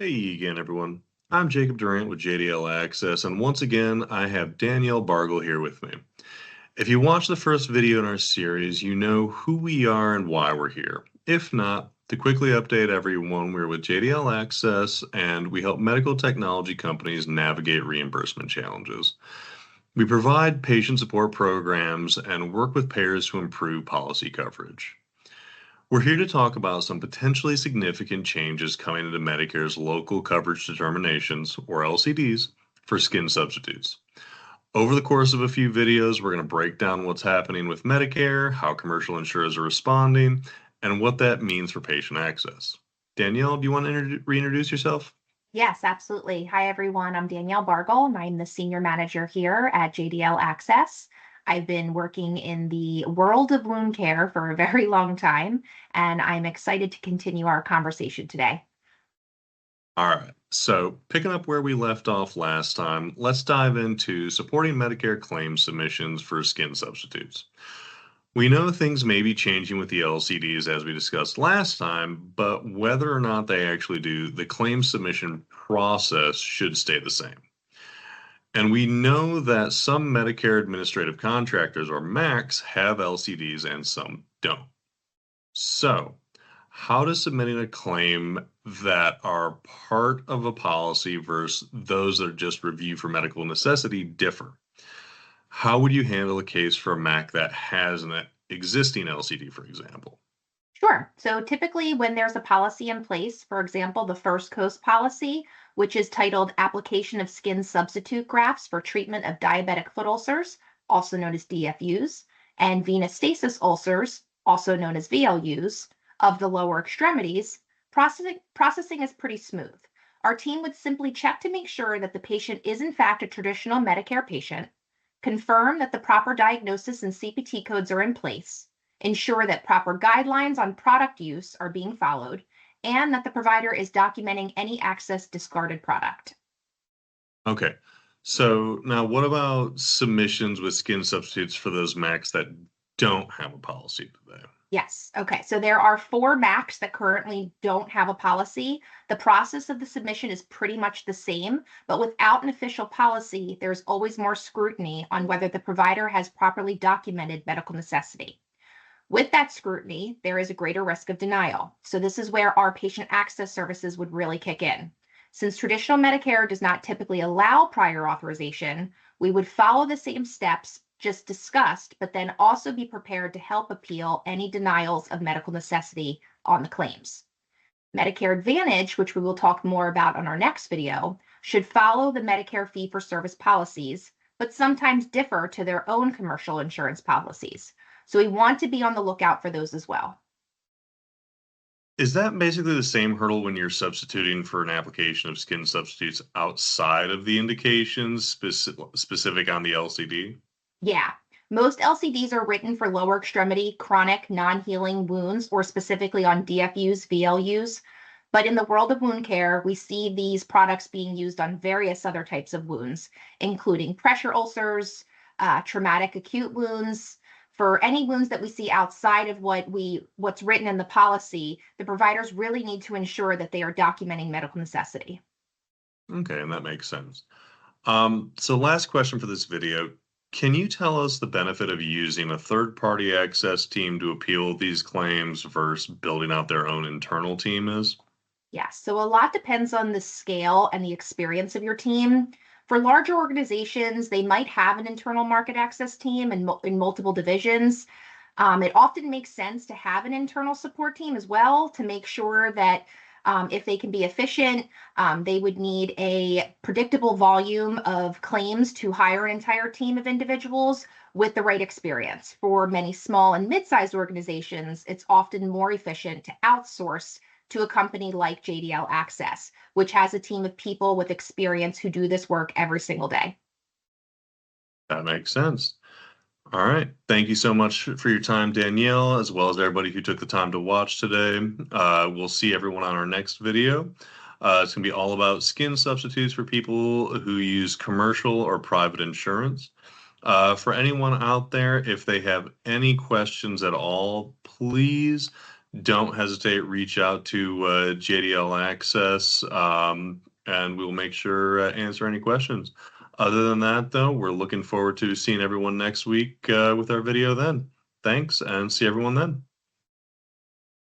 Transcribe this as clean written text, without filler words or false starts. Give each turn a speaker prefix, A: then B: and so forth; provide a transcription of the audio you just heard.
A: Hey again, everyone. I'm Jacob Durant with JDL Access, and once again, I have Danielle Bargull here with me. If you watched the first video in our series, you know who we are and why we're here. If not, to quickly update everyone, we're with JDL Access, and we help medical technology companies navigate reimbursement challenges. We provide patient support programs and work with payers to improve policy coverage. We're here to talk about some potentially significant changes coming into Medicare's local coverage determinations, or LCDs, for skin substitutes. Over the course of a few videos, we're going to break down what's happening with Medicare, how commercial insurers are responding, and what that means for patient access. Danielle, do you want to reintroduce yourself?
B: Yes, absolutely. Hi, everyone. I'm Danielle Bargull, and I'm the senior manager here at JDL Access. I've been working in the world of wound care for a very long time, and I'm excited to continue our conversation today.
A: All right, so picking up where we left off last time, let's dive into supporting Medicare claim submissions for skin substitutes. We know things may be changing with the LCDs as we discussed last time, but whether or not they actually do, the claim submission process should stay the same. And we know that some Medicare administrative contractors or MACs have LCDs and some don't. So, how does submitting a claim that are part of a policy versus those that are just reviewed for medical necessity differ? How would you handle a case for a MAC that has an existing LCD, for example?
B: Sure. So typically, when there's a policy in place, for example, the First Coast policy, which is titled Application of Skin Substitute Grafts for Treatment of Diabetic Foot Ulcers, also known as DFUs, and venous stasis ulcers, also known as VLUs, of the lower extremities, processing is pretty smooth. Our team would simply check to make sure that the patient is, in fact, a traditional Medicare patient, confirm that the proper diagnosis and CPT codes are in place, ensure that proper guidelines on product use are being followed, and that the provider is documenting any excess discarded product.
A: Okay. So now what about submissions with skin substitutes for those MACs that don't have a policy today?
B: Yes. Okay. So there are 4 MACs that currently don't have a policy. The process of the submission is pretty much the same, but without an official policy, there's always more scrutiny on whether the provider has properly documented medical necessity. With that scrutiny, there is a greater risk of denial. So this is where our patient access services would really kick in. Since traditional Medicare does not typically allow prior authorization, we would follow the same steps just discussed, but then also be prepared to help appeal any denials of medical necessity on the claims. Medicare Advantage, which we will talk more about on our next video, should follow the Medicare fee-for-service policies, but sometimes differ to their own commercial insurance policies. So we want to be on the lookout for those as well.
A: Is that basically the same hurdle when you're substituting for an application of skin substitutes outside of the indications specific on the LCD?
B: Yeah, most LCDs are written for lower extremity chronic non-healing wounds or specifically on DFUs, VLUs. But in the world of wound care, we see these products being used on various other types of wounds, including pressure ulcers, traumatic acute wounds. For any wounds that we see outside of what's written in the policy, the providers really need to ensure that they are documenting medical necessity.
A: Okay, and that makes sense. So last question for this video. Can you tell us the benefit of using a third-party access team to appeal these claims versus building out their own internal team is?
B: Yes, so a lot depends on the scale and the experience of your team. For larger organizations, they might have an internal market access team in multiple divisions. It often makes sense to have an internal support team as well to make sure that if they can be efficient, they would need a predictable volume of claims to hire an entire team of individuals with the right experience. For many small and mid-sized organizations, it's often more efficient to outsource to a company like JDL Access, which has a team of people with experience who do this work every single day.
A: That makes sense. All right. Thank you so much for your time, Danielle, as well as everybody who took the time to watch today. We'll see everyone on our next video. It's going to be all about skin substitutes for people who use commercial or private insurance. For anyone out there, if they have any questions at all, please Don't hesitate, reach out to JDL Access, and we'll make sure answer any questions. Other than that, though, we're looking forward to seeing everyone next week with our video then. Thanks, and see everyone then.